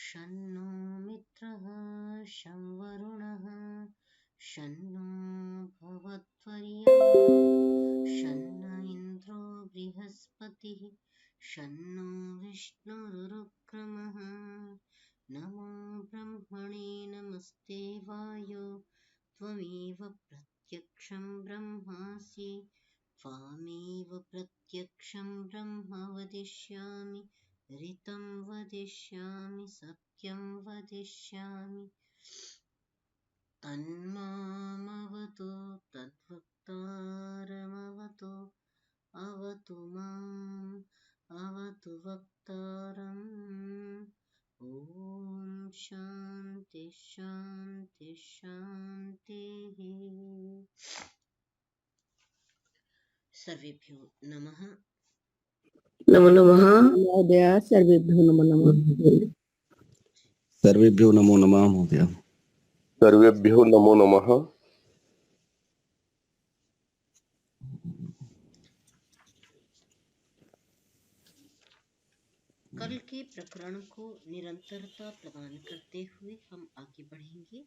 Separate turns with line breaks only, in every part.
शन्नो मित्रः शं वरुणः शन्नो भवत्वर्यः शन्न इन्द्रो बृहस्पतिः शन्नो विष्णुरुक्रमः नमो ब्रह्मणे नमस्ते वायो त्वमेव प्रत्यक्षं ब्रह्मासि त्वामेव प्रत्यक्षं ब्रह्म वदिष्यामि ऋतं वदिष्यामि सत्यं वदिष्यामि तन्मामवतु तद्वक्तारमवतु अवतु माम् अवतु वक्तारम् ॐ शान्ति शान्ति शान्तिः। सर्वेभ्यो नमः।
नमो नमः
महोदय। सर्वेभ्यो नमो नमः।
सर्वेभ्यो नमो नमः महोदय।
सर्वेभ्यो नमो नमः।
कल के प्रकरण को निरंतरता प्रदान करते हुए हम आगे बढ़ेंगे।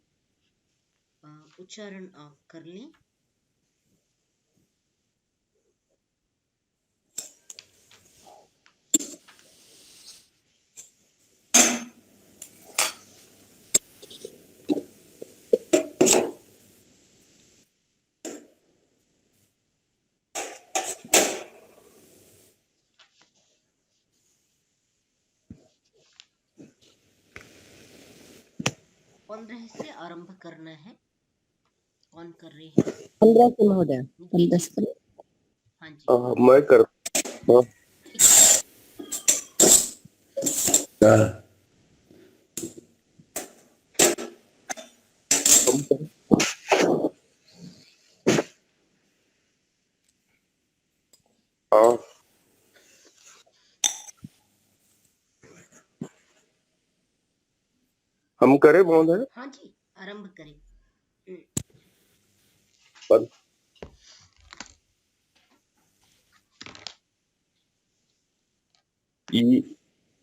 उच्चारण आप कर लें। 15 से आरंभ करना है। कौन कर रहे हैं?
15 से महोदय। 15 से।
हाँ जी
मैं कर हम करें महोदय?
हाँ जी आरंभ करें।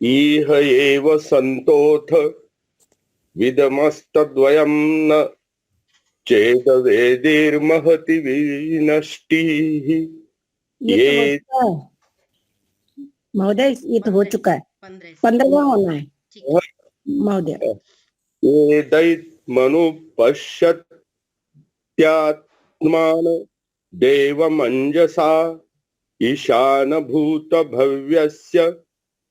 इह एव सन्तोऽथ विदमस्तद्वयं न चेदवेदिर्महति विनष्टिः। ये
महोदय ये तो हो चुका है। 15वां होना है महोदय।
ये दैत्मनुपश्यत्यात्मान देवमञ्जसा ईशान भूत भव्यस्य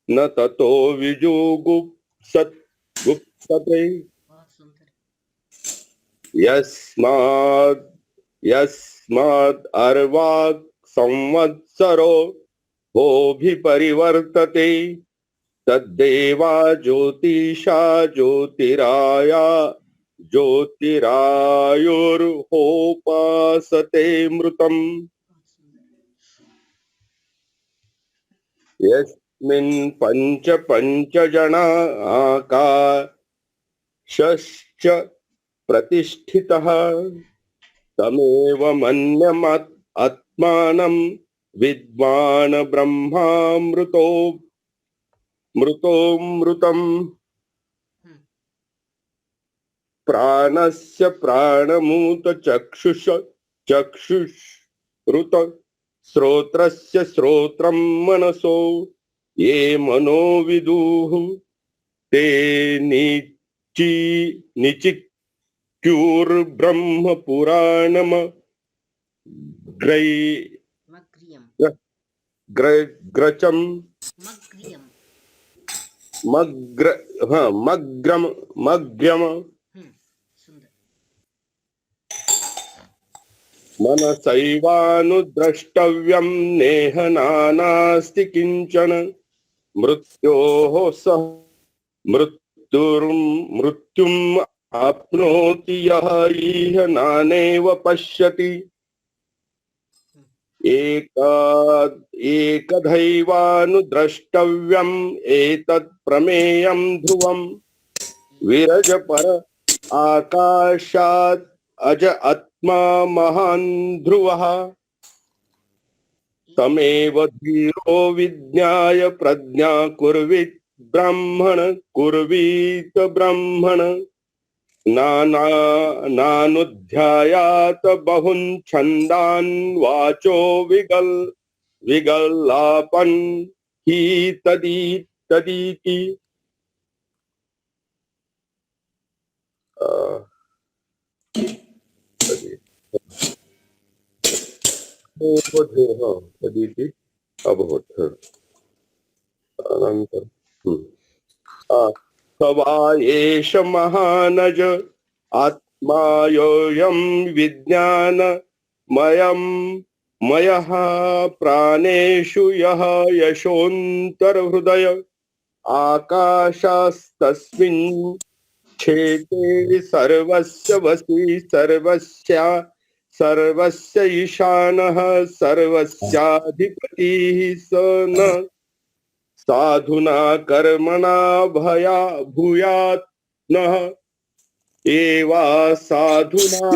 न ततो विजुगुप्सत् गुप्सते यस्माद् अर्वाक् संवत्सरो भोभिपरिवर्तते तद्देवा ज्योतिषा ज्योतिरायुर्होपासते मृतम् यस्मिन् पंच जना आकाशश्च प्रतिष्ठितः तमेव मन्यमत् आत्मानं विद्वान् मृतम् प्राणस्य प्राणमूत चक्षुषरुत श्रोत्रस्य श्रोत्रं मनसो ये मनो विदुः ते निचिक्युर्ब्रह्म पुराणम ग्रचम मग्रम मनसैवानुद्रष्टव्यं नेह नास्ति किंचन मृत्योः सह मृत्युम् आप्नोति यः इह नानेव पश्यति एकदैवानुद्रष्टव्यम् एतत् प्रमेयं ध्रुवम् विरज पर आकाशात् अज आत्मा महान् ध्रुवः तमेव धीरो विज्ञाय प्रज्ञा कुर्वित् ब्रह्मण कुर्वीत ब्रह्मण नानुध्यायात बहुन छंदान वाचो विगल्लापन ही तदीति तदीति अभवत् अनंतर सवा एष महानज आत्मायोऽयं विज्ञानमयं मयः प्राणेषु यः यशोऽन्तर्हृदय आकाशस्तस्मिन् क्षेते सर्वस्य वसि सर्वस्य ईशानः सर्वस्याधिपतिः स न साधुना कर्मणा भूयात् नः एवा साधुना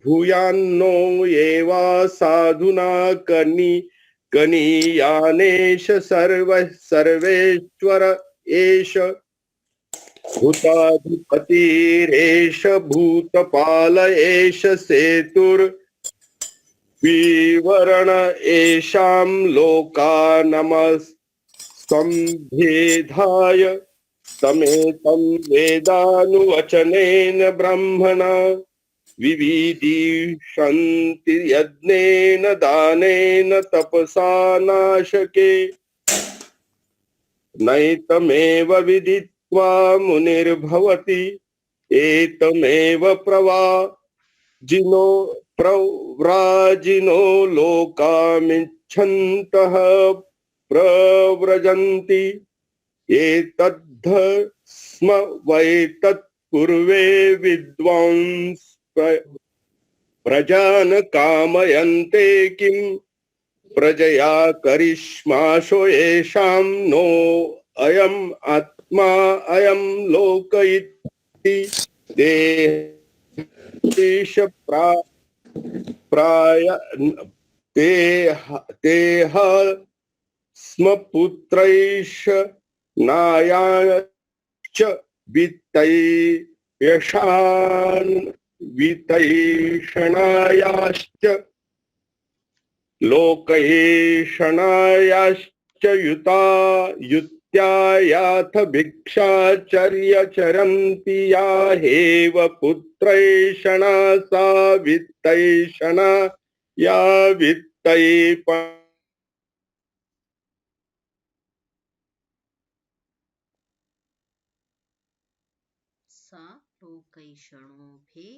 भूयान्नो एवा साधुना कनीयानेश सर्वेश्वर एष भूताधिपतिरेष भूतपाल एष सेतुर्विवरण एषां लोकानमसंभेदाय तमेतं वेदानुवचनेन ब्रह्मणा विविदिषन्ति यज्ञेन दानेन तपसा नाशके नैतमेव विदित्वा मुनिर्भवति एतमेव प्रव्राजिनो लोकामिच्छन्तः प्रव्रजन्ति एतद्ध स्म वै तत्पूर्वे विद्वांस प्रजान कामयन्ते किं प्रजया करिष्माशो येषां नो अयम् आत्मा अयं लोक इति देश प्राय तेह स्म पुत्रैष नायाश्च वितैषणायाश्च लोकैषणायाश्च युत्यायाथ भिक्षाचर्य चरन्ति या हेव पुत्रैषणा सा वित्तैषणा या वित्तैप
सा लोकैषणोभे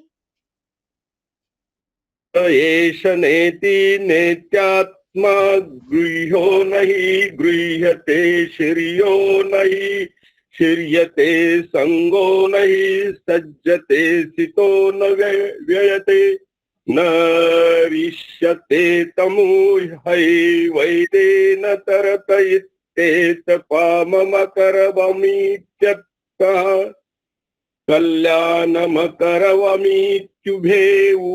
एष नेति नेत्यात्मा गृह्यो नहि गृह्यते श्रियो नहि श्रियते संगो नहि सज्जते सितो न व्ययते न रिष्यते तमु हैवैतेन तरत इत्येत पाममकरवमीत्यर्थः कल्याणमकरवमीत्युभेवु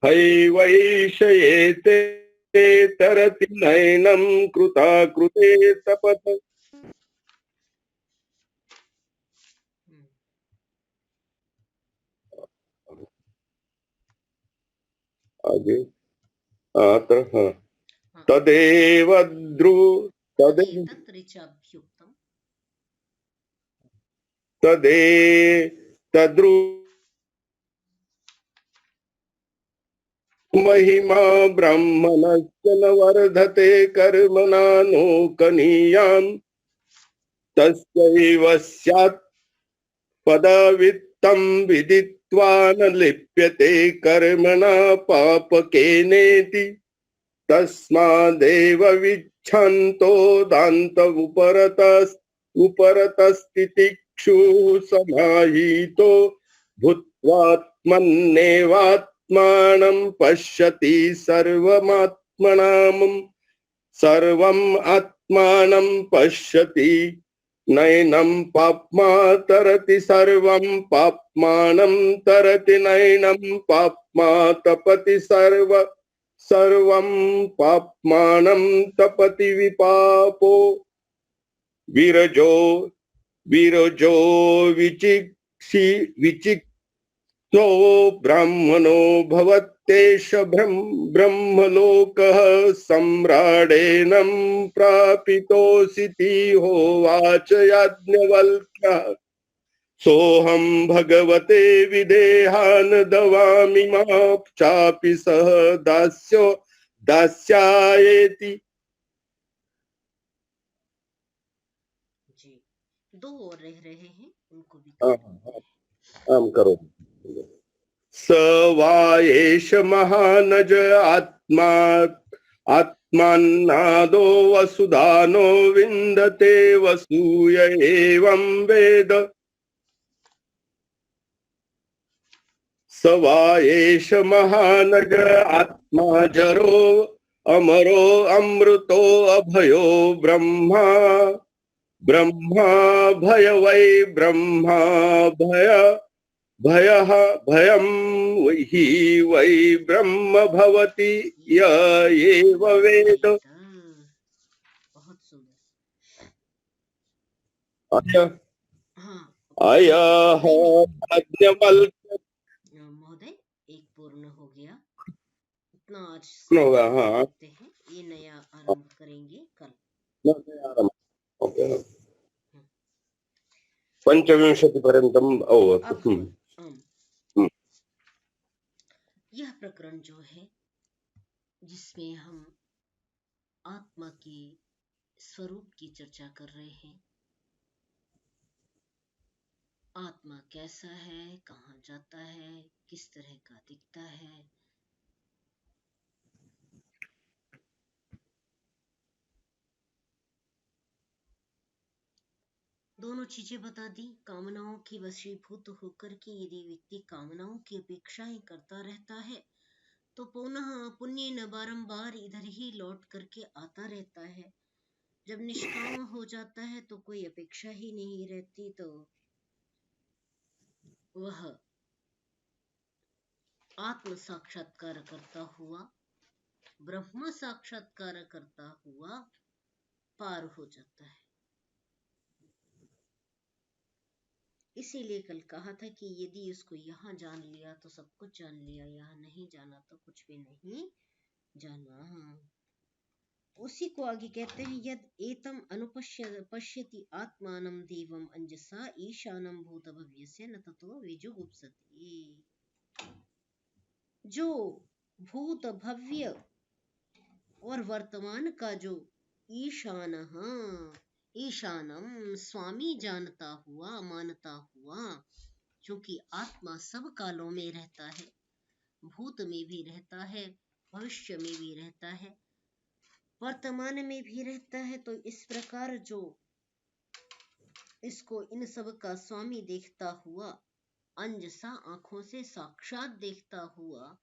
हैवैषयेते तरति नैनं कृता कृते तपत आगे तदेव तद्रु महिमा ब्रह्मणस्य न वर्धते कर्मणा नो कनीयान् तस्यैव स्यात् पदवित्तं विदित्वा न लिप्यते कर्मणा पापकेनेति तस्मादेव विच्छन्तो दान्त उपरतस्तितिक्षु समाहितो भूत्वात्मन्नेवात्मानं पश्यति सर्वम् आत्मानं पश्यति नैनं पाप्मा तरति सर्वं पाप्मानं तरति नैनं पाप्मा तपति सर्वं पाप्मानं तपति विपापो विरजो विरजो विचिक्तो ब्राह्मणो भवत्येष ब्रह्मलोकः सम्राडेनं प्रापितोऽसिति होवाच याज्ञवल्क्यः सोऽहं भगवते विदेहान् दवामि मा चापि सह दास्यायेति।
जी, 2 और रह रहे हैं, उनको भी
आम करो। स वा एष महानज आत्मान्नादो वसुधानो विन्दते वसूय एवं वेद। स वा एष महानग आत्मा जरो अमरो अमृतो अभयो ब्रह्मा ब्रह्मा भय वै ब्रह्मा भयं हि वै ब्रह्म भवति य एव वेद।
बहुत सुंदर।
अयः याज्ञवल्क्य
महोदय, एक पूर्ण हो गया, इतना आज
होगा। हाँ,
हैं, ये नया आरंभ करेंगे कल।
पंचविंशतिपर्यन्तम् अभवत्।
यह प्रकरण जो है, जिसमें हम आत्मा के स्वरूप की चर्चा कर रहे हैं, आत्मा कैसा है, कहाँ जाता है, किस तरह का दिखता है, दोनों चीजें बता दी। कामनाओं की वशीभूत होकर के यदि व्यक्ति कामनाओं की अपेक्षाएं करता रहता है तो पुनः पुण्य न बारंबार इधर ही लौट करके आता रहता है। जब निष्काम हो जाता है तो कोई अपेक्षा ही नहीं रहती, तो वह आत्म साक्षात्कार करता हुआ, ब्रह्म साक्षात्कार करता हुआ पार हो जाता है। इसीलिए कल कहा था कि यदि उसको यहाँ जान लिया तो सब कुछ जान लिया, यहाँ नहीं जाना तो कुछ भी नहीं जाना। उसी को आगे कहते हैं, यद एतम पश्यति आत्मानं देवम अंजसा ईशानं भूतभव्यस्य न ततो विजुगुप्सति। जो भूत भव्य और वर्तमान का जो ईशानम स्वामी जानता हुआ, मानता हुआ, क्योंकि आत्मा सब कालों में रहता है, भूत में भी रहता है, भविष्य में भी रहता है, वर्तमान में भी रहता है। तो इस प्रकार जो इसको इन सब का स्वामी देखता हुआ, अंजसा आंखों से साक्षात देखता हुआ,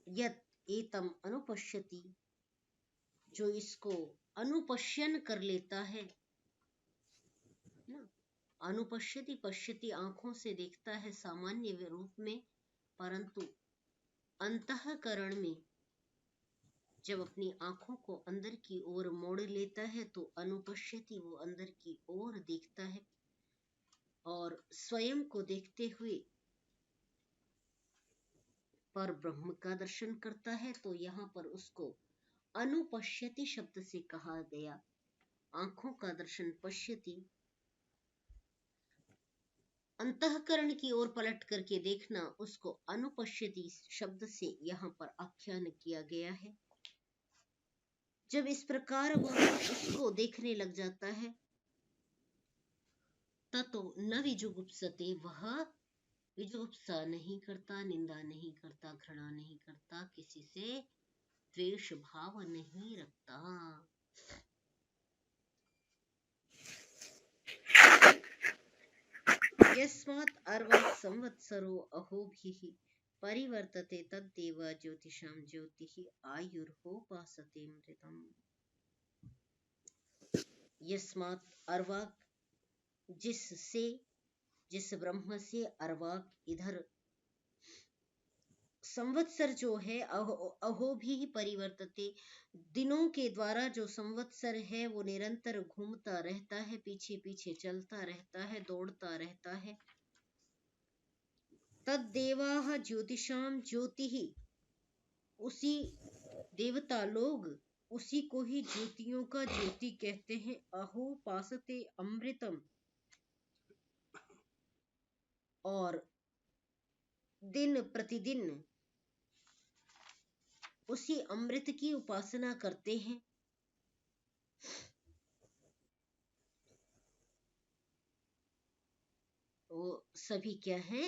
यत एतम अनुपश्यति, जो इसको अनुपश्यन कर लेता है ना, अनुपश्यति पश्यति आंखों से देखता है सामान्य रूप में, परंतु अंतःकरण में जब अपनी आंखों को अंदर की ओर मोड़ लेता है तो अनुपश्यति, वो अंदर की ओर देखता है और स्वयं को देखते हुए पर ब्रह्म का दर्शन करता है। तो यहाँ पर उसको अनुपश्यति शब्द से कहा गया। आंखों का दर्शन पश्यति, अंतःकरण की ओर पलट करके देखना, उसको अनुपश्यति शब्द से यहाँ पर आख्यान किया गया है। जब इस प्रकार वह उसको देखने लग जाता है ततो न विजुगुप्सते, वह विजुगुप्सा नहीं करता, निंदा नहीं करता, घृणा नहीं करता, किसी से द्वेष भाव नहीं रखता। यस्मात् अर्वः संवत्सरो अहोभिः परिवर्तते तद्देव ज्योतिषां ज्योतिः आयुर्होपासते मृतम्। यस्मात् अर्वाक, जिससे, जिस ब्रह्म से, अर्वाक इधर संवत्सर जो है अहो भी परिवर्तते, दिनों के द्वारा जो संवत्सर है वो निरंतर घूमता रहता है, पीछे पीछे चलता रहता है, दौड़ता रहता है। तद्देवाः ज्योतिषाम ज्योतिः, उसी देवता लोग उसी को ही ज्योतियों का ज्योति कहते हैं। अहो पासते अमृतम, और दिन प्रतिदिन उसी अमृत की उपासना करते हैं। वो सभी क्या है?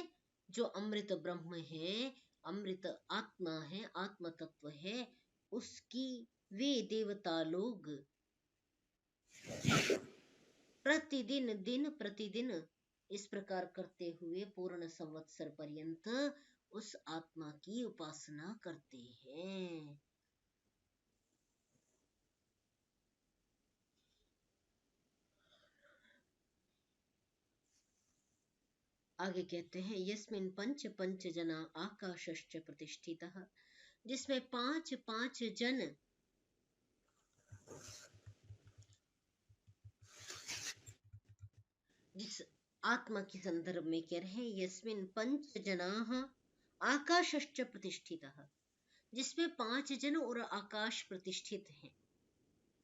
जो अमृत ब्रह्म है, अमृत आत्मा है, आत्म तत्व है, उसकी वे देवता लोग प्रतिदिन दिन प्रतिदिन इस प्रकार करते हुए पूर्ण संवत्सर पर्यंत उस आत्मा की उपासना करते हैं। आगे कहते हैं यस्मिन् पंच पंच जना आकाशश्च प्रतिष्ठितः, जिसमें पांच पांच जन जिस आत्मा के संदर्भ में कह रहे हैं यस्मिन् पंच जनाः आकाशश्च प्रतिष्ठितः, जिसमें पांच जन और आकाश प्रतिष्ठित हैं।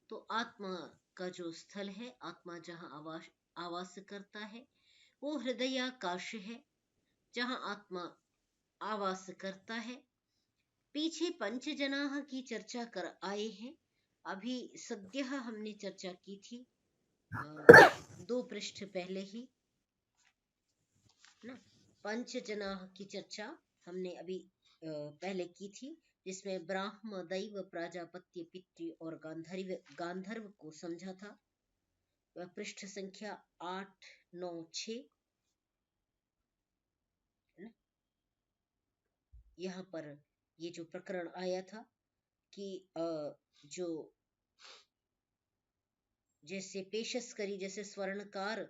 तो आत्मा का जो स्थल है, आत्मा जहाँ आवास करता है, वो हृदयाकाश है, जहाँ आत्मा आवास करता है। पीछे पंच जनाः की चर्चा कर आए हैं, अभी सद्य हमने चर्चा की थी 2 पृष्ठ पहले ही ना। पंच जनाः की चर्चा हमने अभी पहले की थी, जिसमें ब्राह्म दैव प्राजापत्य पितृ और गांधर्व को समझा था। वह पृष्ठ संख्या 8 9 6 यहाँ पर ये जो प्रकरण आया था कि जो जैसे पेशस करी, जैसे स्वर्णकार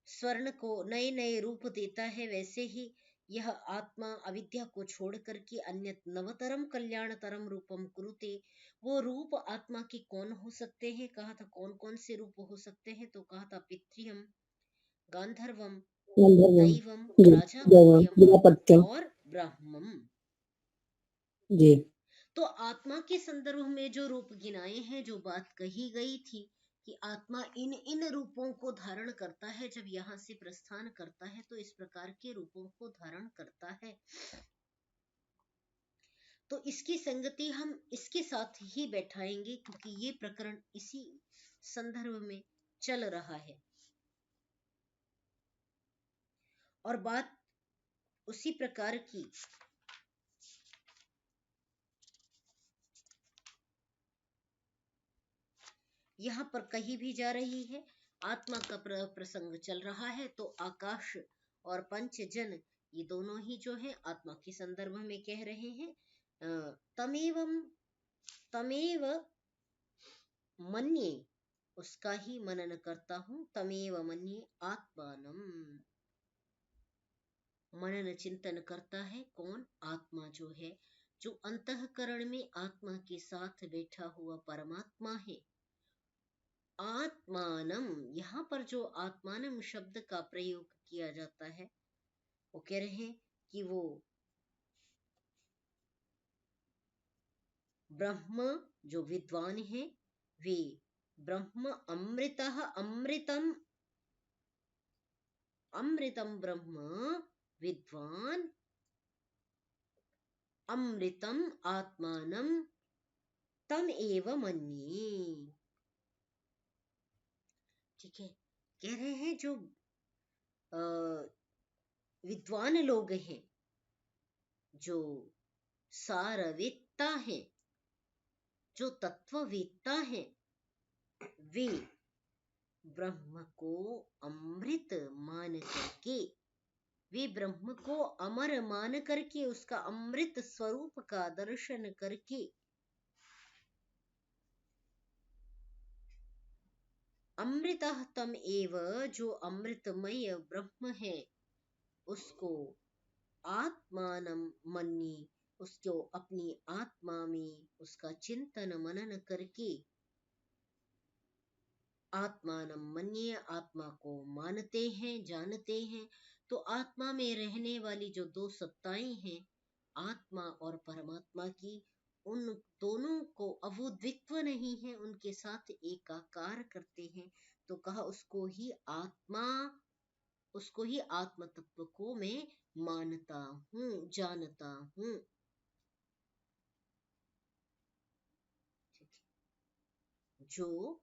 स्वर्ण को नए नए रूप देता है, वैसे ही यह आत्मा अविद्या को छोड़ करके अन्य नवतरम कल्याणतरम रूपम कुरुते। वो रूप आत्मा के कौन हो सकते हैं? कहा था कौन कौन से रूप हो सकते हैं? तो कहा था पितृयम, गांधर्वम, दैवम, प्राजापत्यम और ब्राह्मम
जी।
तो आत्मा के संदर्भ में जो रूप गिनाए हैं, जो बात कही गई थी कि आत्मा इन इन रूपों को धारण करता है, जब यहाँ से प्रस्थान करता है तो इस प्रकार के रूपों को धारण करता है। तो इसकी संगति हम इसके साथ ही बैठाएंगे, क्योंकि ये प्रकरण इसी संदर्भ में चल रहा है और बात उसी प्रकार की यहाँ पर कही भी जा रही है। आत्मा का प्रसंग चल रहा है, तो आकाश और पंचजन ये दोनों ही जो है आत्मा के संदर्भ में कह रहे हैं। तमेव मन्ये, उसका ही मनन करता हूँ। तमेव मन्ये आत्मानम, मनन चिंतन करता है कौन? आत्मा जो है, जो अंतःकरण में आत्मा के साथ बैठा हुआ परमात्मा है। आत्मानम, यहाँ पर जो आत्मानम शब्द का प्रयोग किया जाता है, वो कह रहे हैं कि वो ब्रह्म जो विद्वान है, वे ब्रह्म अमृतः, अमृतम अमृतम ब्रह्म विद्वान, अमृतम आत्मानम तम एव मन्ये। ठीक है, कह रहे हैं जो विद्वान लोग हैं, जो सारवेत्ता है, जो तत्ववेत्ता है, वे ब्रह्म को अमृत मान करके, वे ब्रह्म को अमर मान करके, उसका अमृत स्वरूप का दर्शन करके अमृतः तम एव, जो अमृतमय ब्रह्म है, उसको आत्मानं मन्ये, उसको अपनी आत्मा में उसका चिंतन मनन करके आत्मानं मन्ये, आत्मा को मानते हैं, जानते हैं, तो आत्मा में रहने वाली जो दो सत्ताएं हैं, आत्मा और परमात्मा की, उन दोनों को अब वो द्वित्व नहीं है, उनके साथ एकाकार करते हैं। तो कहा उसको ही आत्म तत्व को मैं मानता हूँ, जानता हूँ। जो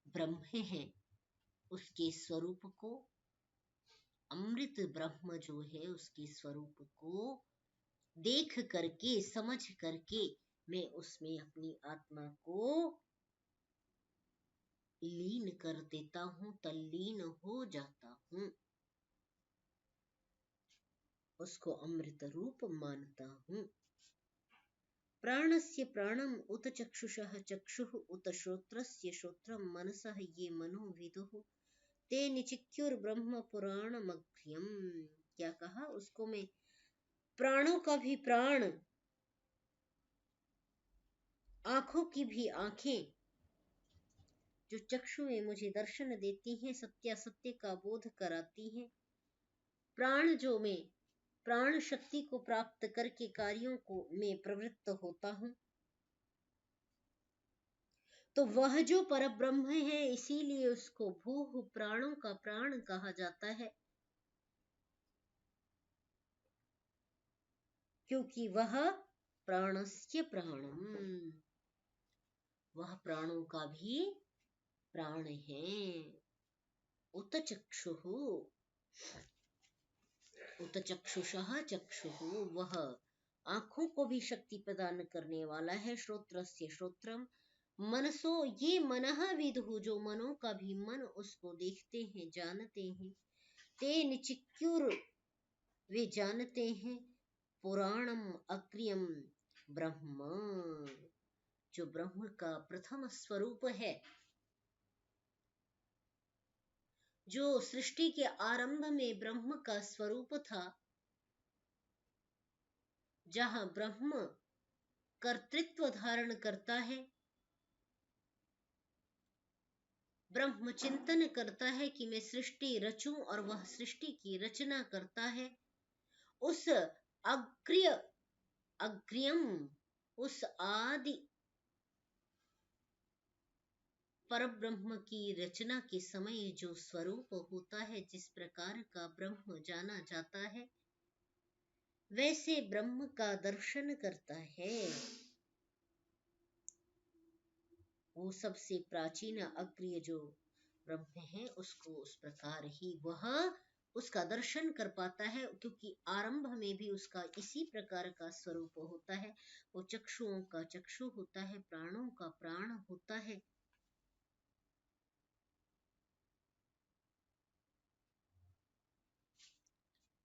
ब्रह्म है उसके स्वरूप को, अमृत ब्रह्म जो है उसके स्वरूप को देख करके, समझ करके मैं उसमें अपनी आत्मा को लीन कर देता हूँ, तल्लीन हो जाता हूँ, उसको अमृत रूप मानता हूँ। प्राणस्य प्राणम उत चक्षुषः चक्षुः उत श्रोत्रस्य श्रोत्रम मनसः ये मनो विदुः ते निचिक्युर्ब्रह्म पुराणमग्र्यम्। क्या कहा? उसको मैं प्राणों का भी प्राण, आंखों की भी आंखें, जो चक्षुएं मुझे दर्शन देती हैं, सत्यासत्य का बोध कराती हैं, प्राण जो मैं प्राण शक्ति को प्राप्त करके कार्यों को मैं प्रवृत्त होता हूँ, तो वह जो परब्रह्म है, इसीलिए उसको भूः प्राणों का प्राण कहा जाता है, क्योंकि वह प्राणस्य प्राणम, वह प्राणों का भी प्राण है। उत चक्षुः, उत चक्षुषः चक्षुः, वह आंखों को भी शक्ति प्रदान करने वाला है। श्रोत्रस्य श्रोत्रम, मनसो ये मनः विदुः, जो मनों का भी मन उसको देखते हैं, जानते हैं। ते निचिक्युर, वे जानते हैं। पुराणम अक्रियम ब्रह्म, जो ब्रह्म का प्रथम स्वरूप है, जो सृष्टि के आरंभ में ब्रह्म का स्वरूप था, जहां ब्रह्म कर्तृत्व धारण करता है, ब्रह्म चिंतन करता है कि मैं सृष्टि रचूं, और वह सृष्टि की रचना करता है। उस अग्र्यम, उस आदि परब्रह्म की रचना के समय जो स्वरूप होता है, जिस प्रकार का ब्रह्म जाना जाता है, वैसे ब्रह्म का दर्शन करता है। वो सबसे प्राचीन अग्र्य जो ब्रह्म है, उसको उस प्रकार ही वह उसका दर्शन कर पाता है, क्योंकि आरंभ में भी उसका इसी प्रकार का स्वरूप होता है। वो चक्षुओं का चक्षु होता है, प्राणों का प्राण होता है।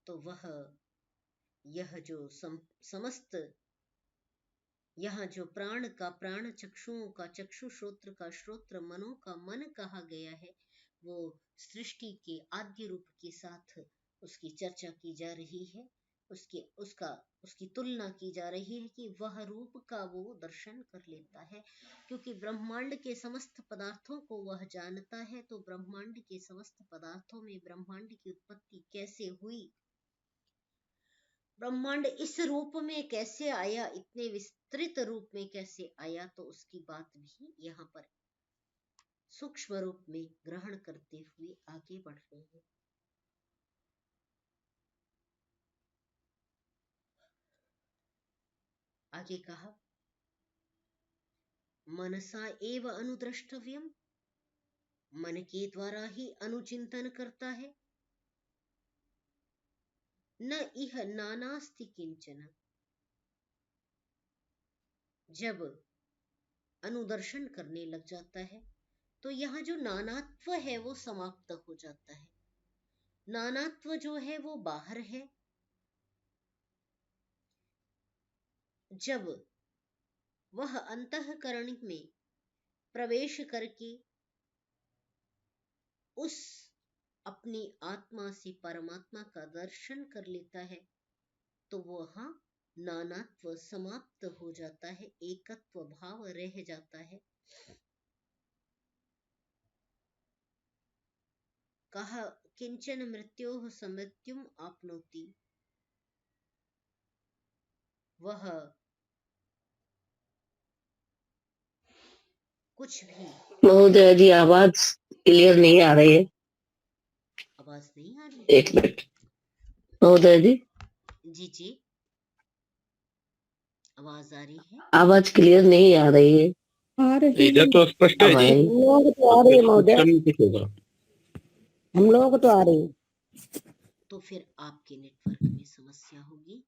तो वह यह जो समस्त, यहाँ जो प्राण का प्राण, चक्षुओं का चक्षु, श्रोत्र का श्रोत्र, मनों का मन कहा गया है, वो सृष्टि के आद्य रूप के साथ उसकी चर्चा की जा रही है। उसकी तुलना की जा रही है कि वह रूप का वो दर्शन कर लेता है, क्योंकि ब्रह्मांड के समस्त पदार्थों को वह जानता है। तो ब्रह्मांड के समस्त पदार्थों में ब्रह्मांड की उत्पत्ति कैसे हुई, ब्रह्मांड इस रूप में कैसे आया, इतने विस्तृत रूप में कैसे आया, तो उसकी बात भी यहाँ पर सूक्ष्म रूप में ग्रहण करते हुए आगे बढ़ रहे हैं। आगे कहा, मनसा एव अनुद्रष्टव्यम, मन के द्वारा ही अनुचिंतन करता है। न इह नानास्ति किंचन, जब अनुदर्शन करने लग जाता है तो यहाँ जो नानात्व है वो समाप्त हो जाता है। नानात्व जो है वो बाहर है। जब वह अंतःकरण में प्रवेश करके उस अपनी आत्मा से परमात्मा का दर्शन कर लेता है तो वहाँ नानात्व समाप्त हो जाता है, एकत्व भाव रह जाता है। कहा किंचन मृत्योः समृत्युम आपनोति, वह कुछ भी।
महोदय जी आवाज क्लियर नहीं आ रही है।
आवाज नहीं आ रही?
एक मिनट महोदय जी।
जी जी, आवाज आ रही है?
आवाज क्लियर नहीं आ रही है।
आ रही
इधर तो स्पष्ट है
अब
जी।
आई।
हम लोग तो आ रही है महोदय,
कुछ होगा।
हम लोग तो आ रही है।
तो फिर आपके नेटवर्क में समस्या होगी।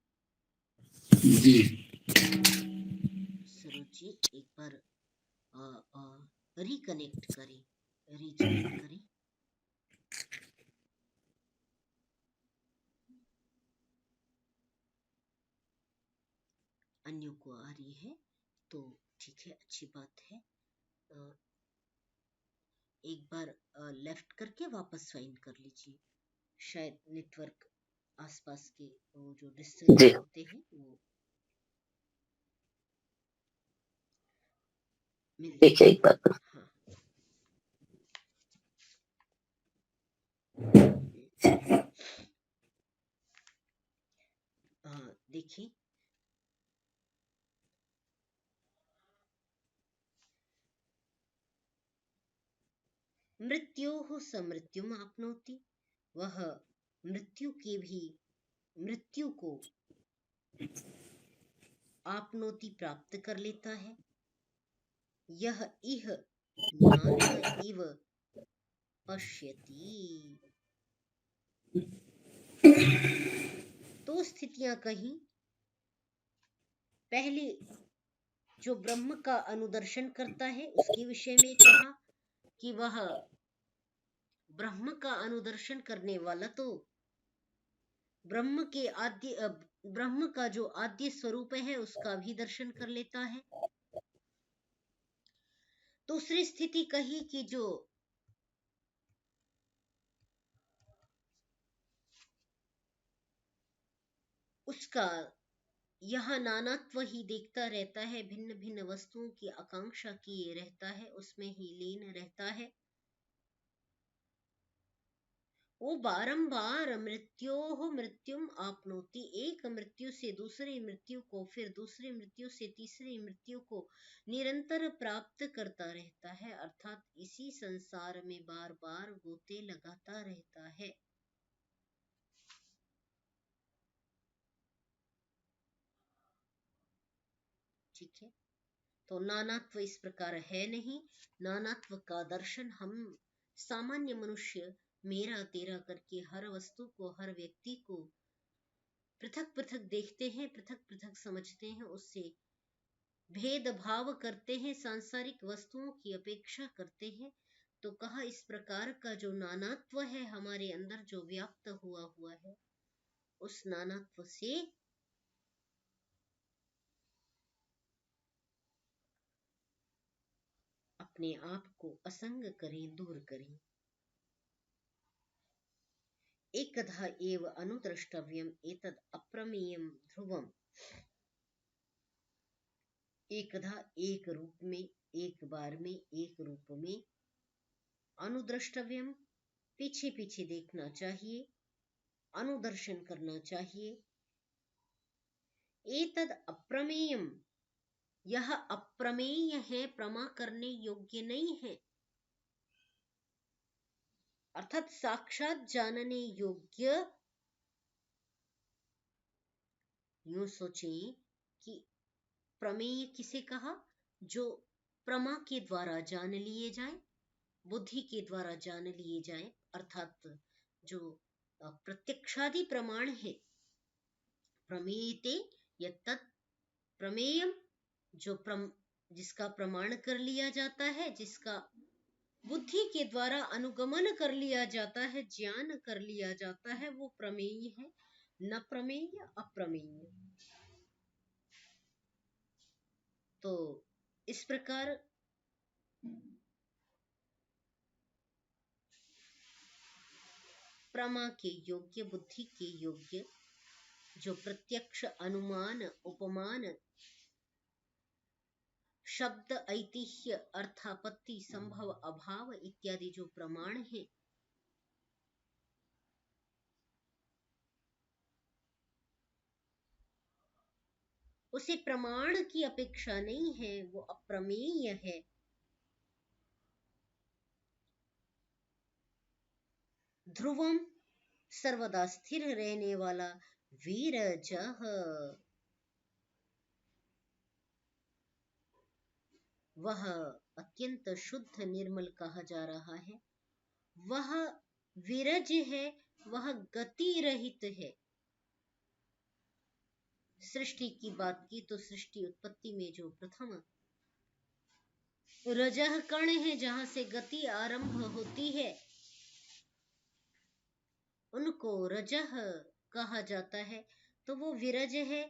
जी
सरोज जी एक बार रिकनेक्ट करें, रिज्वाइन करें। अन्यों को आ रही है तो ठीक है, अच्छी बात है। एक बार लेफ्ट करके वापस ज्वाइन कर लीजिए, शायद नेटवर्क आसपास के वो जो डिस्टेंस
जी
होते हैं वो मिल
ठीक है।
जाए।
एक बात
हाँ देखिए, मृत्योः समृत्युम आपनोति, वह मृत्यु की भी मृत्यु को आपनोति प्राप्त कर लेता है। यह इह ज्ञान इव पश्यति। तो स्थितियां कहीं पहले जो ब्रह्म का अनुदर्शन करता है उसके विषय में कहा कि वह ब्रह्म का अनुदर्शन करने वाला तो ब्रह्म के आद्य ब्रह्म का जो आद्य स्वरूप है उसका भी दर्शन कर लेता है। दूसरी स्थिति कही कि जो उसका यह नानात्व ही देखता रहता है, भिन्न भिन्न वस्तुओं की आकांक्षा किए रहता है, उसमें ही लीन रहता है। वो बारंबार मृत्युम आपनोति, एक मृत्यु से दूसरी मृत्यु को, फिर दूसरी मृत्यु से तीसरी मृत्यु को निरंतर प्राप्त करता रहता है, अर्थात इसी संसार में बार बार गोते लगाता रहता है। ठीक है, तो नानात्व इस प्रकार है नहीं। नानात्व का दर्शन हम सामान्य मनुष्य मेरा तेरा करके हर वस्तु को, हर व्यक्ति को पृथक पृथक देखते हैं, पृथक पृथक समझते हैं, उससे भेदभाव करते हैं, सांसारिक वस्तुओं की अपेक्षा करते हैं। तो कहा इस प्रकार का जो नानात्व है हमारे अंदर जो व्याप्त हुआ है, उस नानात्व से अपने आप को असंग करें, दूर करें। एकधा एव अनुद्रष्टव्यम एतद् अप्रमेयम् ध्रुवम्। एकधा एक रूप में, एक बार में, एक रूप में, अनुद्रष्टव्यम पीछे पीछे देखना चाहिए, अनुदर्शन करना चाहिए। एतद् अप्रमेयम्, यह अप्रमेय है, प्रमा करने योग्य नहीं है, अर्थात साक्षात जानने योग्य। यूं सोचें कि प्रमेय किसे कहा? जो प्रमा के द्वारा जान लिए जाए, बुद्धि के द्वारा जान लिए जाए, अर्थात जो प्रत्यक्षादि प्रमाण है। प्रमेयते यत्तत् प्रमेयम, जो जिसका प्रमाण कर लिया जाता है, जिसका बुद्धि के द्वारा अनुगमन कर लिया जाता है, ज्ञान कर लिया जाता है, वो प्रमेय है, न प्रमेय अप्रमेय। तो इस प्रकार प्रमा के योग्य, बुद्धि के योग्य, जो प्रत्यक्ष, अनुमान, उपमान, शब्द, ऐतिह्य, अर्थापत्ति, संभव, अभाव इत्यादि जो प्रमाण है, उसे प्रमाण की अपेक्षा नहीं है, वो अप्रमेय है। ध्रुवम, सर्वदा स्थिर रहने वाला, वीरजः, वह अत्यंत शुद्ध निर्मल कहा जा रहा है। वह विरज है, वह गति रहित है। सृष्टि की बात की तो सृष्टि उत्पत्ति में जो प्रथम रजह कण है, जहां से गति आरंभ होती है, उनको रजह कहा जाता है। तो वो विरज है,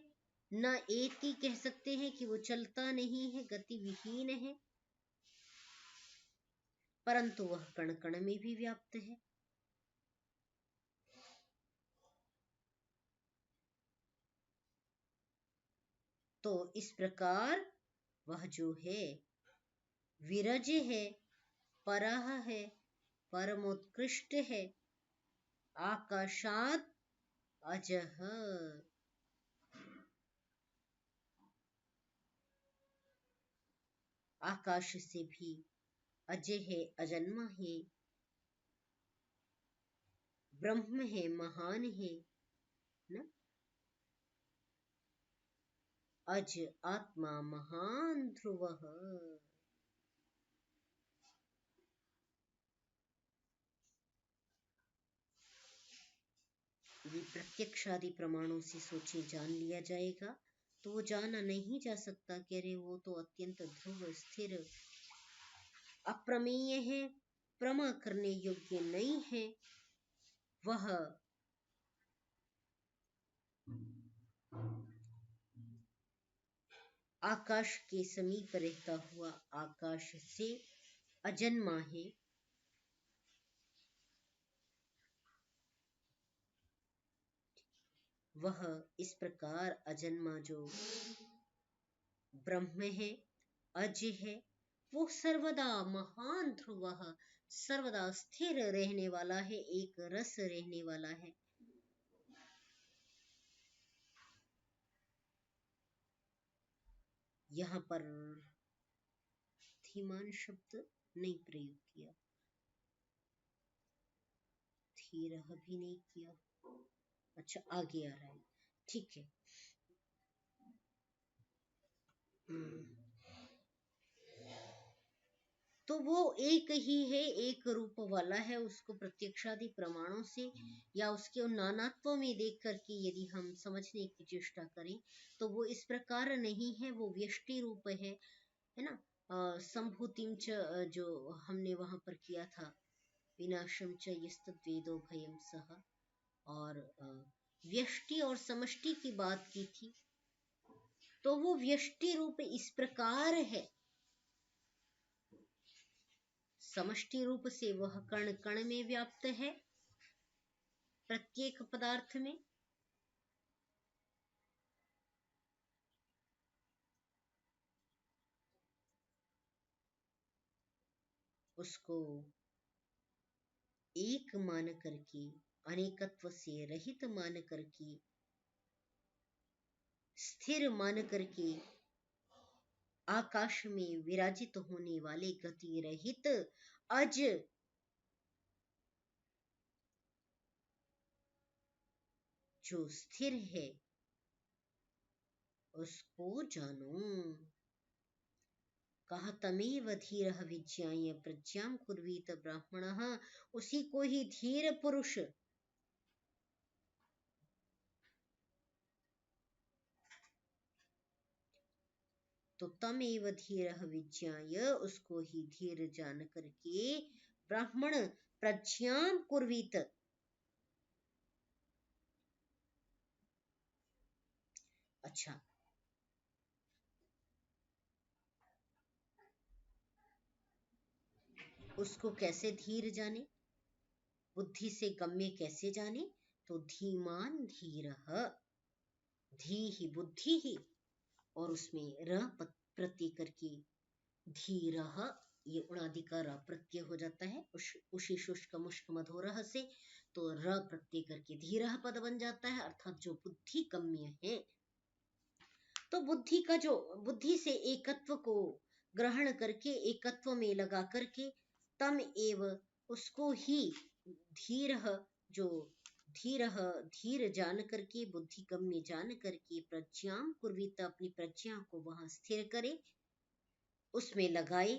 न एति कह सकते हैं कि वो चलता नहीं है, गति विहीन है, परंतु वह कण कण में भी व्याप्त है। तो इस प्रकार वह जो है विरज है, परह है, परमोत्कृष्ट है, आकाशात अजह, आकाश से भी अजय है, अजन्मा है, ब्रह्म है, महान है ना। अज आत्मा महान ध्रुवः, ये प्रत्यक्षादि प्रमाणों से सोचे जान लिया जाएगा तो वो जाना नहीं जा सकता कि अरे वो तो अत्यंत ध्रुव, स्थिर, अप्रमेय है, प्रमा करने योग्य नहीं है। वह आकाश के समीप रहता हुआ आकाश से अजन्मा है। वह इस प्रकार अजन्मा जो ब्रह्म है, अज है, वो सर्वदा महान ध्रुवः, सर्वदा स्थिर रहने वाला है, एक रस रहने वाला है। यहाँ पर धीमान शब्द नहीं प्रयोग किया, धीरह भी नहीं किया। अच्छा, आगे आ रहा है, ठीक है। तो वो एक ही है, एक रूप वाला है। उसको प्रत्यक्षादि प्रमाणों से या उसके नानात्व में देख करके यदि हम समझने की चेष्टा करें तो वो इस प्रकार नहीं है, वो व्यष्टि रूप है ना। संभूतिम च जो हमने वहां पर किया था, विनाशम च यस्तद्वेदो भयम सह, और व्यष्टि और समष्टि की बात की थी। तो वो व्यष्टि रूप इस प्रकार है, समष्टि रूप से वह कण कण में व्याप्त है, प्रत्येक पदार्थ में। उसको एक मान करके, अनेकत्व से रहित मान करके, स्थिर मान करके, आकाश में विराजित होने वाले गति रहित अज जो स्थिर है, उसको जानो। कहा तमेव धीरः विज्ञाय प्रज्ञां कुर्वीत ब्राह्मणः, उसी को ही धीर पुरुष, तो तमेव धीरः विज्ञाय, उसको ही धीर जान करके, ब्राह्मण प्रज्ञां कुर्वीत, अच्छा, उसको कैसे धीर जाने? बुद्धि से गम्य कैसे जाने? तो धीमान धीरः, धी ही बुद्धि ही और उसमें र प्रत्यय करके धीरः, ये उणादिकार प्रत्यय हो जाता है उशी शुष्क मुष्क मधुरः से, तो र प्रत्यय करके धीरः पद बन जाता है, अर्थात जो बुद्धि गम्य है। तो बुद्धि का जो बुद्धि से एकत्व को ग्रहण करके एकत्व में लगा करके तम एव उसको ही धीरः, जो धीरः धीर जान करके बुद्धि गम्य जान करके प्रज्ञाम कुर्वीत, अपनी प्रज्ञा को वहां स्थिर करे, उसमें लगाए।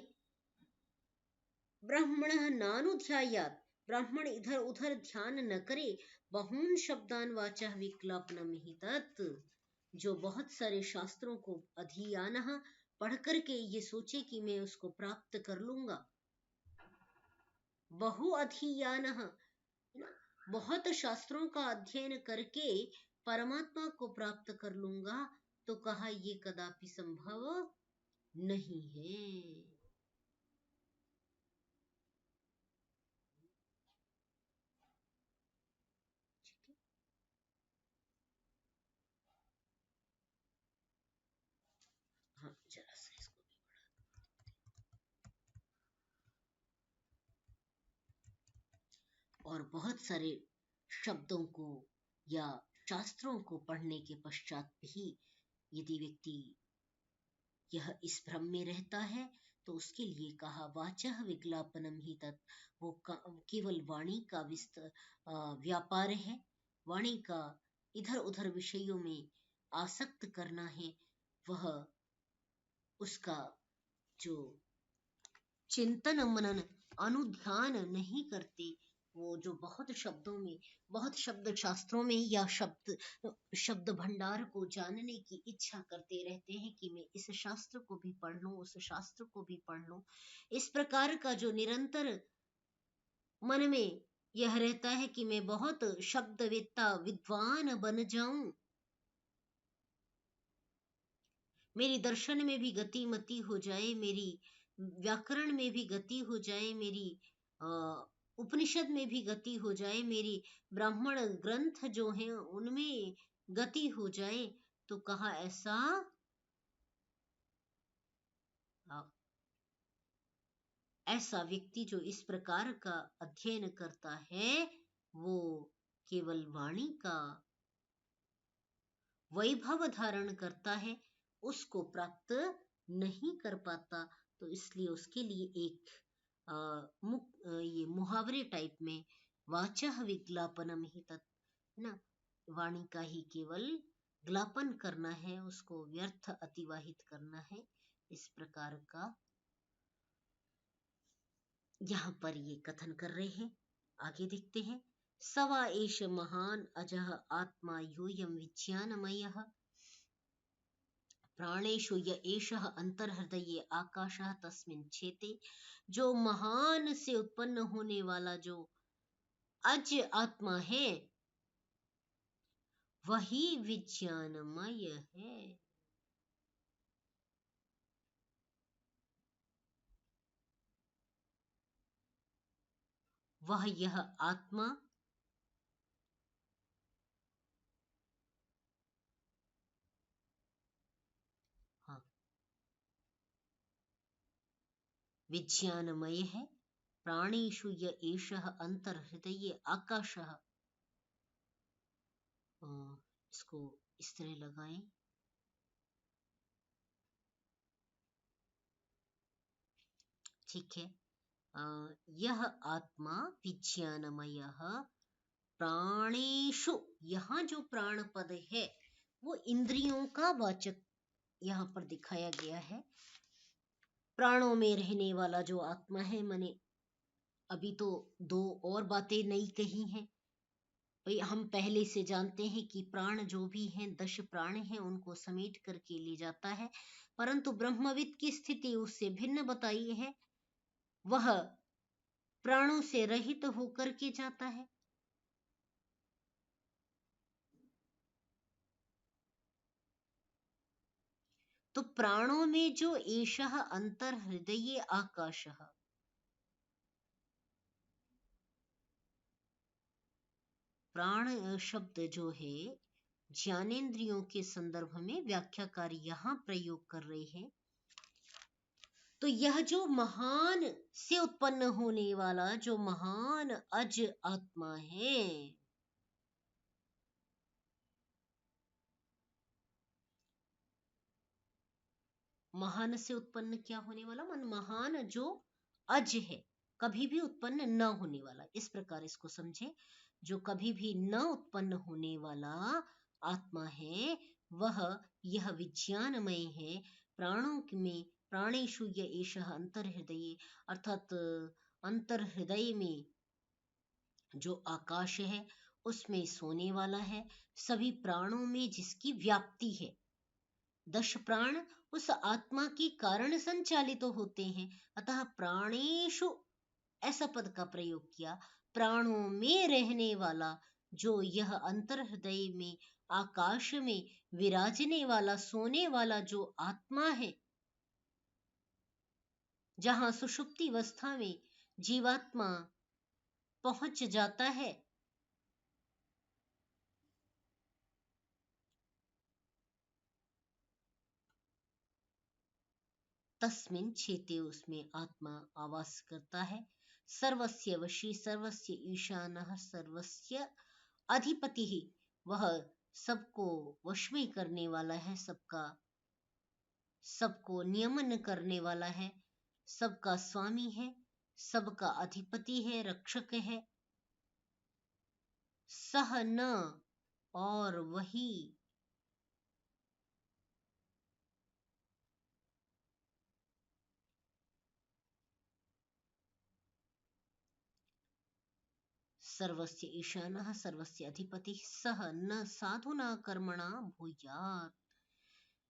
ब्राह्मणः नानुध्यायात्, ब्राह्मण इधर उधर ध्यान न करे, बहून शब्दान वाचः विक्लापनम हि तत्, जो बहुत सारे शास्त्रों को अधियानः पढ़ करके ये सोचे कि मैं उसको प्राप्त कर लूंगा। बहु अधियानः, बहुत शास्त्रों का अध्ययन करके परमात्मा को प्राप्त कर लूंगा, तो कहा ये कदापि संभव नहीं है। हाँ, जरा सा इसको भी बढ़ा। और बहुत सारे शब्दों को या शास्त्रों को पढ़ने के पश्चात भी यदि व्यक्ति यह इस भ्रम में रहता है, तो उसके लिए कहा वाचः विज्ञापनम ही तत्, वो केवल वाणी का व्यापार है, वाणी का इधर उधर विषयों में आसक्त करना है, वह उसका जो चिंतन मनन अनुध्यान नहीं करते, वो जो बहुत शब्दों में, बहुत शब्द शास्त्रों में या शब्द भंडार को जानने की इच्छा करते रहते हैं कि मैं इस शास्त्र को भी पढ़ लूं, उस शास्त्र को भी पढ़ लूं, इस प्रकार का जो निरंतर मन में यह रहता है कि मैं बहुत शब्दवेत्ता विद्वान बन जाऊं, मेरी दर्शन में भी गति मति हो जाए, मेरी व्याकरण में भी गति हो जाए, मेरी उपनिषद में भी गति हो जाए, मेरी ब्राह्मण ग्रंथ जो हैं उनमें गति हो जाए, तो कहा ऐसा व्यक्ति जो इस प्रकार का अध्ययन करता है, वो केवल वाणी का वैभव धारण करता है, उसको प्राप्त नहीं कर पाता। तो इसलिए उसके लिए एक ये मुहावरे टाइप में वाचः विज्ञापनम ही तत्, ना, वाणी का ही केवल ग्लापन करना है, उसको व्यर्थ अतिवाहित करना है, इस प्रकार का यहाँ पर ये कथन कर रहे हैं। आगे देखते हैं। सवा एष महान अजः आत्मा योयम विज्ञानमयः, प्राणेषु य एषः अंतर्हृदये आकाशः तस्मिन् छेते, जो महान से उत्पन्न होने वाला जो अज आत्मा है, वही विज्ञानमय है। वह यह आत्मा विज्ञानमय है। प्राणेषु य एषः अंतर्हृदये आकाशः, इसको इस तरह लगाएं, ठीक है। यह आत्मा विज्ञानमयः प्राणेषु, यहाँ जो प्राण पद है वो इंद्रियों का वाचक यहाँ पर दिखाया गया है। प्राणों में रहने वाला जो आत्मा है, मैंने अभी तो दो और बातें नहीं कही हैं भाई। हम पहले से जानते हैं कि प्राण जो भी हैं 10 प्राण हैं, उनको समेट करके ले जाता है, परंतु ब्रह्मविद की स्थिति उससे भिन्न बताई है। वह प्राणों से रहित होकर के जाता है। तो प्राणों में जो एषः अंतर्हृदये आकाशः, प्राण शब्द जो है ज्ञानेंद्रियों के संदर्भ में व्याख्याकार यहाँ प्रयोग कर रहे हैं। तो यह जो महान से उत्पन्न होने वाला जो महान अज आत्मा है, महान से उत्पन्न क्या होने वाला, मन महान जो अज है, कभी भी उत्पन्न न होने वाला, इस प्रकार इसको समझे। जो कभी भी न उत्पन्न होने वाला आत्मा है वह यह विज्ञानमय है। प्राणों में प्राणेषु य एषः अंतर्हृदय, अर्थात अंतर्हृदय में जो आकाश है उसमें सोने वाला है। सभी प्राणों में जिसकी व्याप्ति है, 10 प्राण उस आत्मा के कारण संचालित होते हैं। अतः प्राणेषु ऐसा पद का प्रयोग किया, प्राणों में रहने वाला जो यह अंतर्हृदय में आकाश में विराजने वाला सोने वाला जो आत्मा है, जहां सुषुप्ति अवस्था में जीवात्मा पहुंच जाता है, तस्मिन् चेते, उसमें आत्मा आवास करता है। सर्वस्य वशी, सर्वस्य ईशानः, सर्वस्य अधिपति ही, वह सबको वश में करने वाला है, सबको नियमन करने वाला है, सबका स्वामी है, सबका अधिपति है, रक्षक है। सह न, और वही सर्वस्य ईशानः, सर्वस्य अधिपति, सह न साधुना कर्मणा भूयात्।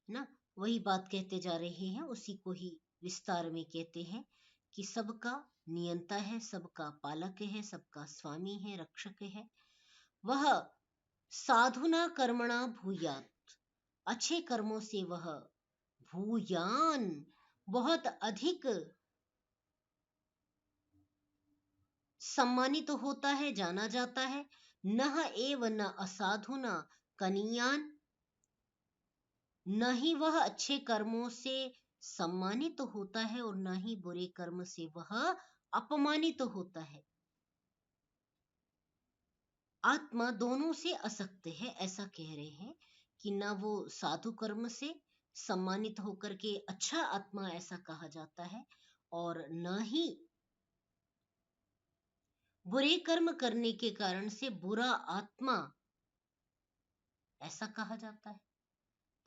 ना, वही बात कहते जा रहे हैं, उसी को ही विस्तार में कहते हैं कि सबका नियंता है, सबका पालक है, सबका स्वामी है, रक्षक है। वह साधुना कर्मणा भूयात्, अच्छे कर्मों से वह भूयान, बहुत अधिक सम्मानित होता है, जाना जाता है। नह एव न असाधुना कनीयान, न ही वह अच्छे कर्मों से सम्मानित होता है और न ही बुरे कर्म से वह अपमानित होता है। आत्मा दोनों से असक्त है, ऐसा कह रहे हैं कि न वो साधु कर्म से सम्मानित होकर के अच्छा आत्मा ऐसा कहा जाता है, और न ही बुरे कर्म करने के कारण से बुरा आत्मा ऐसा कहा जाता है।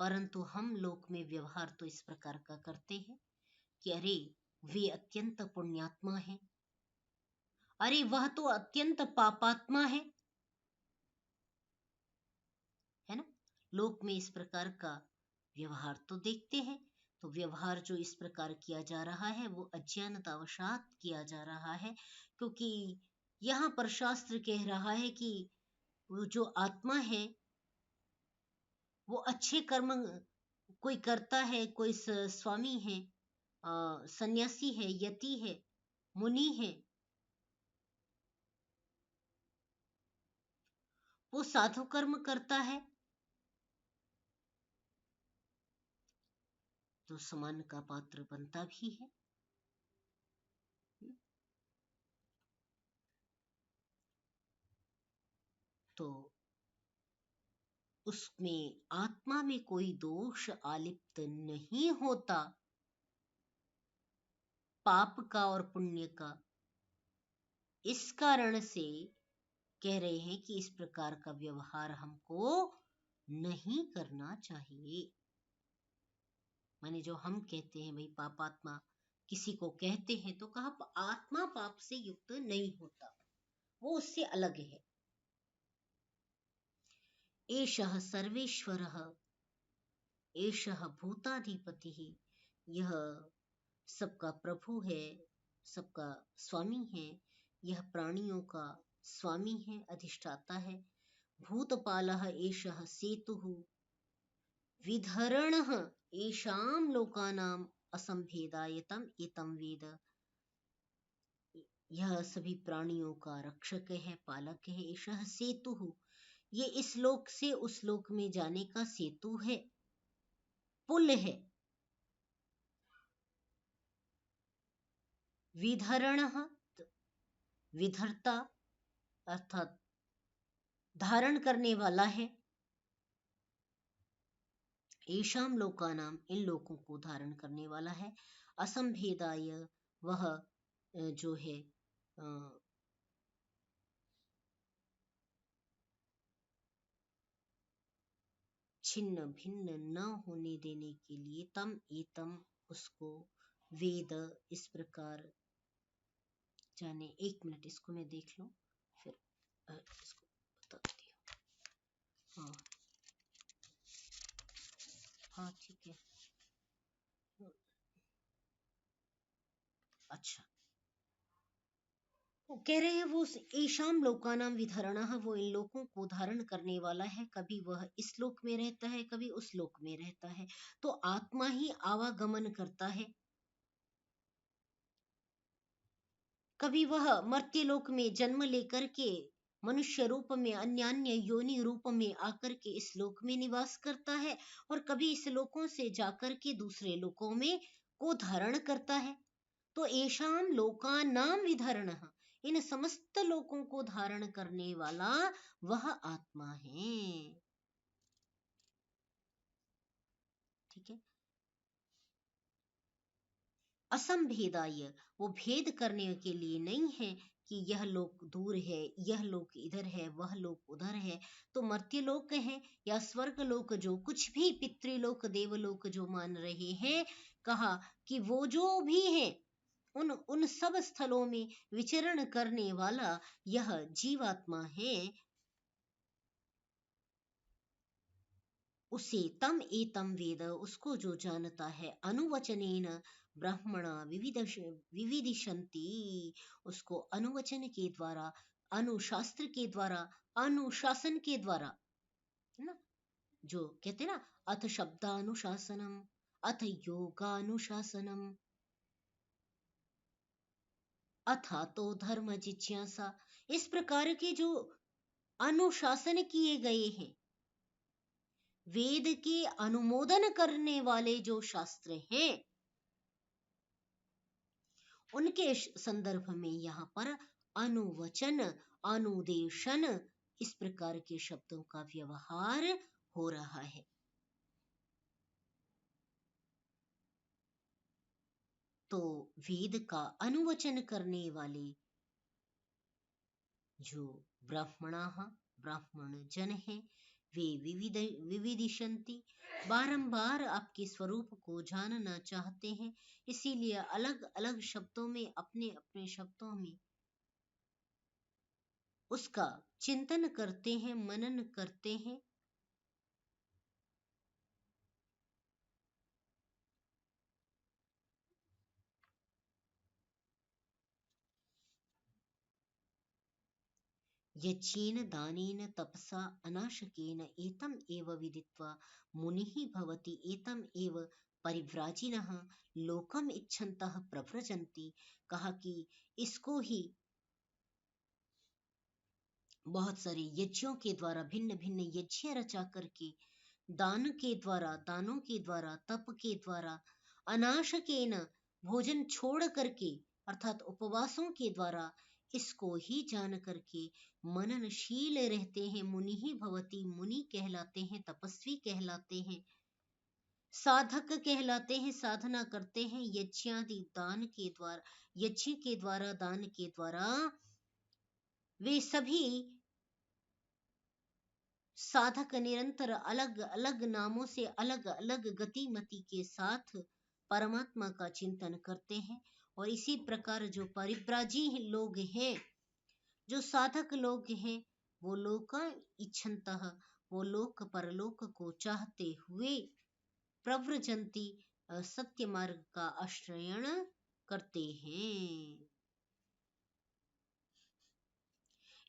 परंतु हम लोक में व्यवहार तो इस प्रकार का करते हैं कि अरे वे अत्यंत पुण्यात्मा है, अरे वह तो अत्यंत पापात्मा है ना। लोक में इस प्रकार का व्यवहार तो देखते हैं। तो व्यवहार जो इस प्रकार किया जा रहा है वो अज्ञानतावशात किया जा रहा है, क्योंकि यहाँ पर शास्त्र कह रहा है कि वो जो आत्मा है वो अच्छे कर्म कोई करता है, कोई स्वामी है, सन्यासी है, यति है, मुनि है, वो साधु कर्म करता है तो सम्मान का पात्र बनता भी है। तो उसमें आत्मा में कोई दोष आलिप्त नहीं होता, पाप का और पुण्य का। इस कारण से कह रहे हैं कि इस प्रकार का व्यवहार हमको नहीं करना चाहिए। माने जो हम कहते हैं भाई पापात्मा किसी को कहते हैं, तो कहा आत्मा पाप से युक्त नहीं होता, वो उससे अलग है। एषः सर्वेश्वरः, एषः भूताधिपतिः, यह सबका प्रभु है, सबका स्वामी है, यह प्राणियों का स्वामी है, अधिष्ठाता है। भूतपालः एषः सेतुः, विधरणः एषां लोकानाम् असंभेदायतम् एतं वेद। यह सभी प्राणियों का रक्षक है, पालक है। एषः सेतुः, ये इस लोक से उस लोक में जाने का सेतु है, पुल है। विधरणः, विधर्ता अर्थात धारण करने वाला है। एषाम लोकानाम, इन लोकों को धारण करने वाला है। असंभेदाय, वह जो है छिन्न भिन्न न होने देने के लिए, तम एतम, उसको, वेद, इस प्रकार जाने। एक मिनट, इसको मैं देख लूं, फिर इसको बताती हूँ। हाँ हाँ ठीक है। अच्छा, वो कह रहे हैं वो ईशाम लोकानाम विधरणः, वो इन लोगों को धारण करने वाला है। कभी वह इस लोक में रहता है, कभी उस लोक में रहता है। तो आत्मा ही आवागमन करता है। कभी वह मर्त्य लोक में जन्म लेकर के मनुष्य रूप में, अन्य अन्य योनि रूप में आकर के इस लोक में निवास करता है, और कभी इस लोकों से जाकर के दूसरे लोकों में को धारण करता है। तो एशाम लोकानाम विधरणः, इन समस्त लोकों को धारण करने वाला वह आत्मा है। ठीक है। असंभेदाय, वो भेद करने के लिए नहीं है कि यह लोक दूर है, यह लोक इधर है, वह लोक उधर है। तो मर्त्य लोक है या स्वर्ग लोक, जो कुछ भी पितृलोक देवलोक जो मान रहे हैं, कहा कि वो जो भी है, उन सब स्थलों में विचरण करने वाला यह जीवात्मा है। उसे तम एतम वेद, उसको जो जानता है, अनुवचनेन ब्राह्मणा विविदिशन्ति, उसको अनुवचन के द्वारा, अनुशास्त्र के द्वारा, अनुशासन के द्वारा, है ना, जो कहते हैं ना, अथ शब्दानुशासनम, अथ योगानुशासनम, अथा तो धर्म जिज्ञासा, इस प्रकार के जो अनुशासन किए गए हैं, वेद के अनुमोदन करने वाले जो शास्त्र हैं, उनके संदर्भ में यहाँ पर अनुवचन, अनुदेशन, इस प्रकार के शब्दों का व्यवहार हो रहा है। तो वेद का अनुवचन करने वाले जो ब्राह्मण जन हैं, वे विविदिशन्ति, बारंबार आपके स्वरूप को जानना चाहते हैं। इसीलिए अलग अलग शब्दों में, अपने अपने शब्दों में उसका चिंतन करते हैं, मनन करते हैं। यज्ञेन दानेन तपसा अनाशकेन एतम एव विदित्वा मुनिः भवति, एतम एव परिव्राजिनः लोकम इच्छन्तः प्रव्रजन्ति। कहा कि इसको ही बहुत सारे यज्ञों के द्वारा, भिन्न भिन्न यज्ञ रचा करके, दानों के द्वारा, तप के द्वारा, अनाशकेन, भोजन छोड़ करके, अर्थात उपवासों के द्वारा, इसको ही जान करके मननशील रहते हैं। मुनि ही भवति, मुनि कहलाते हैं, तपस्वी कहलाते हैं, साधक कहलाते हैं, साधना करते हैं यज्ञादि दान के द्वारा, यज्ञ के द्वारा, दान के द्वारा। वे सभी साधक निरंतर अलग अलग नामों से, अलग अलग गतिमति के साथ परमात्मा का चिंतन करते हैं। और इसी प्रकार जो परिव्राजी लोग हैं, जो साधक लोग हैं, वो लोक इच्छन्तः, वो लोक परलोक को चाहते हुए, प्रव्रजन्ति, सत्य मार्ग का आश्रयण करते हैं।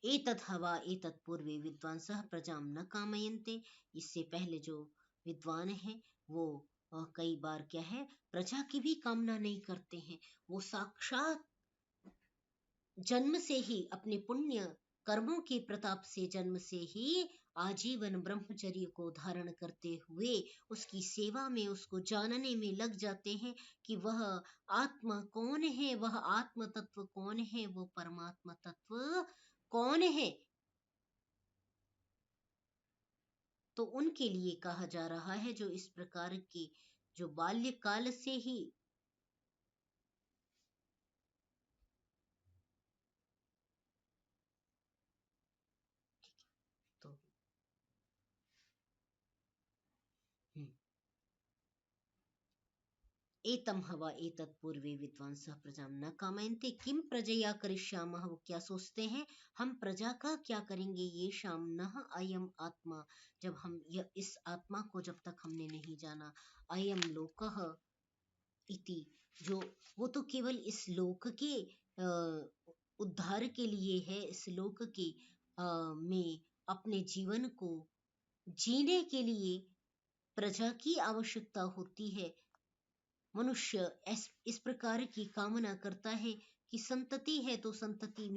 एतत् हवा एतत् पूर्वे विद्वांसः प्रजाम न कामयन्ते, इससे पहले जो विद्वान हैं वो कई बार क्या है, प्रजा की भी कामना नहीं करते हैं। वो साक्षात जन्म से ही अपने पुण्य कर्मों के प्रताप से जन्म से ही आजीवन ब्रह्मचर्य को धारण करते हुए उसकी सेवा में, उसको जानने में लग जाते हैं कि वह आत्मा कौन है, वह आत्म तत्व कौन है, वो परमात्मा तत्व कौन है। तो उनके लिए कहा जा रहा है जो इस प्रकार के, जो बाल्यकाल से ही तो एतम हवा एतत् पूर्वे विद्वांसः प्रजां न कामयन्ते किम प्रजया करिष्यामः। वो क्या सोचते हैं, हम प्रजा का क्या करेंगे, ये शाम नह अयम आत्मा। जब हम इस आत्मा को जब तक हमने नहीं जाना, अयम लोकः इति, जो वो तो केवल इस लोक के उद्धार के लिए है, इस लोक के में अपने जीवन को जीने के लिए प्रजा की आवश्यकता होती है। मनुष्य इस प्रकार की कामना करता है कि संतति है तो संतति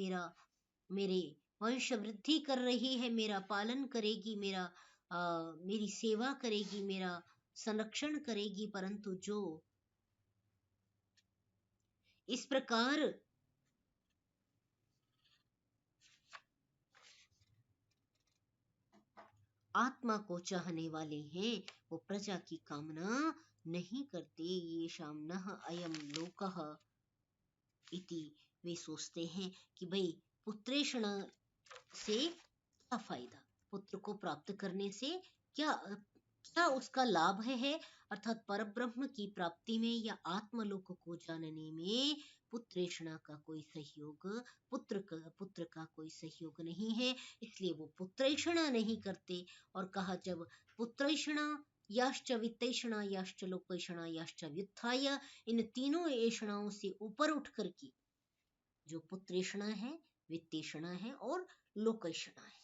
मेरे वंश वृद्धि कर रही है, मेरा पालन करेगी, मेरी सेवा करेगी, मेरा संरक्षण करेगी। परंतु जो इस प्रकार आत्मा को चाहने वाले हैं, वो प्रजा की कामना नहीं करते। ये शाम नह अयम लोकः इति, वे सोचते हैं कि भाई पुत्रेषण से क्या फायदा, पुत्र को प्राप्त करने से क्या क्या उसका लाभ है, अर्थात परब्रह्म की प्राप्ति में या आत्मलोक को जानने में पुत्रेषणा का कोई सहयोग, पुत्र का कोई सहयोग नहीं है, इसलिए वो पुत्रेषणा नहीं करते। और कहा जब पुत्रेषणा याश्च वित्तेषणा याश्च लोकेषणा याश्च व्युत्थाय, इन तीनों ऐषणाओं से ऊपर उठ करके जो पुत्रेषणा है, वित्तेषणा है और लोकेषणा है,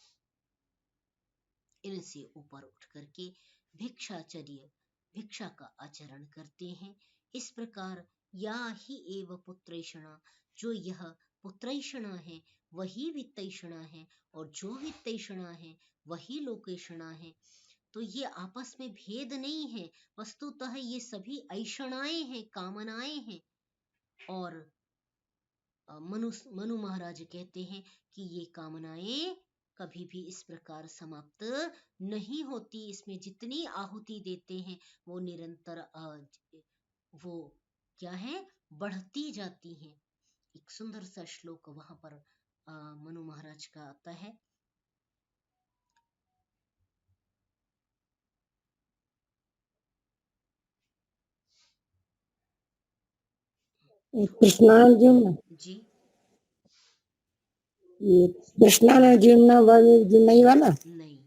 इनसे ऊपर उठ करके भिक्षाचर्य, भिक्षा का आचरण करते हैं। इस प्रकार या ही एव पुत्रेषणा, जो यह पुत्रेषणा है वही वित्तेषणा है, और जो वित्तेषणा है वही लोकेषणा है। तो ये आपस में भेद नहीं है, वस्तुतः ये सभी ऐषणाएं हैं, कामनाएं हैं। और मनु महाराज कहते हैं कि ये कामनाएं कभी भी इस प्रकार समाप्त नहीं होती, इसमें जितनी आहुति देते हैं वो निरंतर वो क्या है, बढ़ती जाती हैं। एक सुंदर सा श्लोक वहां पर मनु महाराज का आता है।
कृष्णार्जुन,
जी
ये कृष्णार्जुन वाले जो नहीं वाला,
नहीं,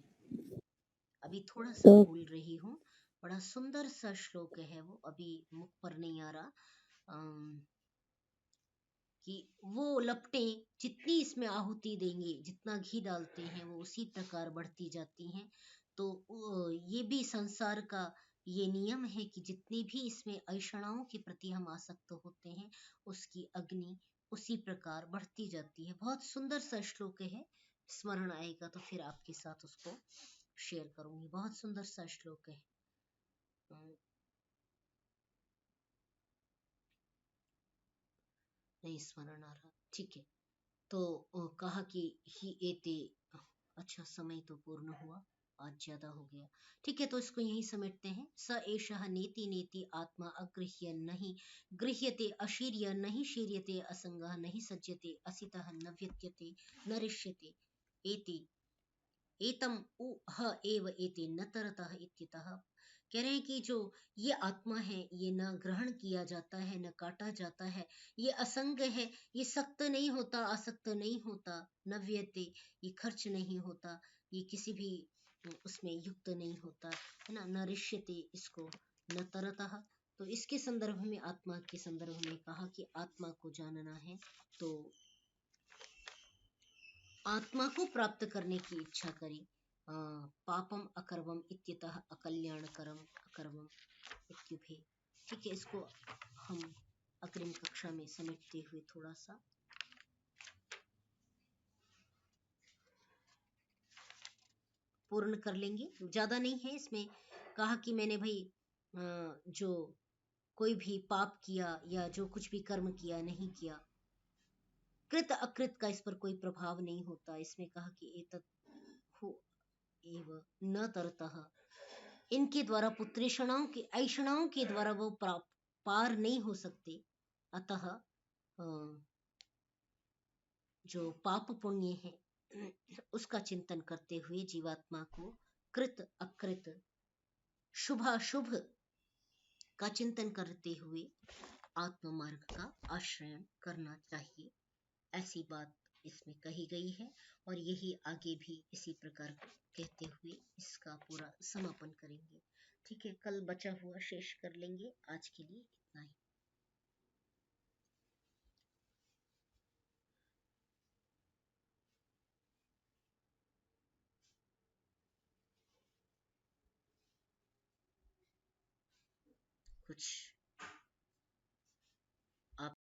अभी थोड़ा सा
तो
भूल रही हूँ, बड़ा सुंदर सा श्लोक है वो, अभी मुख पर नहीं आ रहा। कि वो लपटें जितनी इसमें आहुति देंगे, जितना घी डालते हैं वो उसी प्रकार बढ़ती जाती हैं। तो ये भी संसार का ये नियम है कि जितनी भी इसमें ऐषणाओं के प्रति हम आसक्त होते हैं, उसकी अग्नि उसी प्रकार बढ़ती जाती है। बहुत सुंदर सा श्लोक है, स्मरण आएगा तो फिर आपके साथ उसको शेयर करूंगी। बहुत सुंदर सा श्लोक है। नहीं स्मरण आ रहा, ठीक है। तो कहा कि ही एते, अच्छा समय तो पूर्ण हुआ, आज ज्यादा हो गया, ठीक है। तो इसको यहीं समेटते हैं। स एषः नेति नेति आत्मा अगृह्य नहीं गृह्यते, अशीर्य नहीं शीर्यते, असंगः नहीं सज्जते, असितः न व्यत्यते न रिष्यते, एति एतम उ ह एव एते न तरतः इत्यतः। कह रहे हैं कि जो ये आत्मा है ये न ग्रहण किया जाता है, न काटा जाता है, ये असंग है, ये सक्त नहीं होता, आसक्त नहीं होता, न व्यते, ये खर्च नहीं होता, ये किसी भी उसमें युक्त नहीं होता है ना, न रिष्यते, इसको न तरतः। तो इसके संदर्भ में, आत्मा के संदर्भ में कहा कि आत्मा को जानना है तो आत्मा को प्राप्त करने की इच्छा करें। पापम अकर्वम इत्यतः अकल्याणकरम अकर्वम इत्युभे। ठीक है, इसको हम अग्रिम कक्षा में समेटते हुए थोड़ा सा पूर्ण कर लेंगे, ज्यादा नहीं है इसमें। कहा कि मैंने भाई जो कोई भी पाप किया या जो कुछ भी कर्म किया नहीं किया, कृत अकृत का इस पर कोई प्रभाव नहीं होता। इसमें कहा कि एतत् हो एव न तरतः, इनके द्वारा पुत्रेषणाओं के ऐषणाओं के द्वारा वो पार नहीं हो सकते। अतः जो पाप पुण्य है उसका चिंतन करते हुए जीवात्मा को कृत अकृत शुभ अशुभ का चिंतन करते हुए आत्म मार्ग का आश्रय करना चाहिए, ऐसी बात इसमें कही गई है। और यही आगे भी इसी प्रकार कहते हुए इसका पूरा समापन करेंगे। ठीक है, कल बचा हुआ शेष कर लेंगे। आज के लिए इतना ही। कुछ